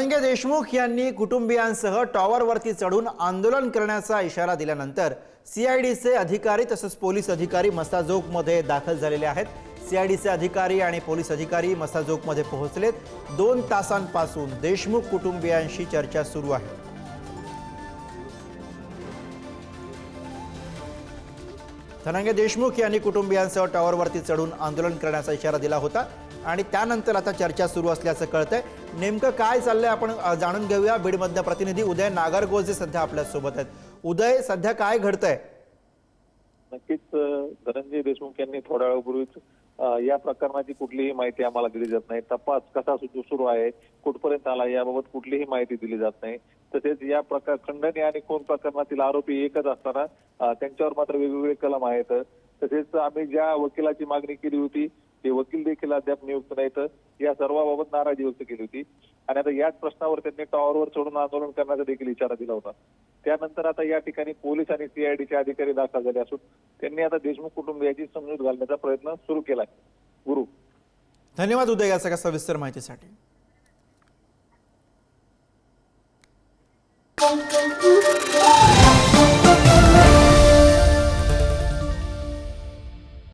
धनंजय देशमुख यांनी कुटुंबियांसह टॉवरवरती चढून आंदोलन करण्याचा इशारा दिल्यानंतर सीआयडीचे अधिकारी तसंच पोलीस अधिकारी मसाजोगमध्ये दाखल झालेले आहेत। सीआयडीचे अधिकारी आणि पोलीस अधिकारी मसाजोगमध्ये पोहोचलेत। 2 तासांपासून देशमुख कुटुंबियांशी चर्चा सुरू आहे। धनंजय देशमुख यांनी कुटुंबियांसह टॉवरवरती चढून आंदोलन करण्याचा इशारा दिला होता आणि त्यानंतर आता चर्चा सुरू असल्याचं कळतंय। नेमकं काय चाललंय आपण जाणून घेऊया। बीडमधले प्रतिनिधी उदय नागरगोजे सध्या आपल्या सोबत आहेत। उदय, सध्या काय घडतंय? नक्कीच धनंजय देशमुख यांनी थोड्या वेळापूर्वीच या प्रकरणाची कुठलीही माहिती आम्हाला दिली जात नाही। तपास कसा सुरू आहे, कुठपर्यंत आला याबाबत कुठलीही माहिती दिली जात नाही। तसेच या प्रकार खंडणी आणि खून प्रकरणातील आरोपी एकच असताना त्यांच्यावर मात्र वेगवेगळे कलम आहेत। तसेच आम्ही ज्या वकिलाची मागणी केली होती ते वकील देखील अद्याप नियुक्त नाहीत, या सर्वाबाबत नाराजी व्यक्त केली होती आणि आता याच प्रश्नावर त्यांनी टॉवरवर चढून आंदोलन करण्याचा देखील इशारा दिला होता। त्यानंतर आता या ठिकाणी पोलीस आणि सीआयडीचे अधिकारी दाखल झाले असून त्यांनी आता देशमुख कुटुंबियांची समजूत घालण्याचा प्रयत्न सुरू केलाय। गुरु, धन्यवाद उदय या सगळ्या सविस्तर माहितीसाठी।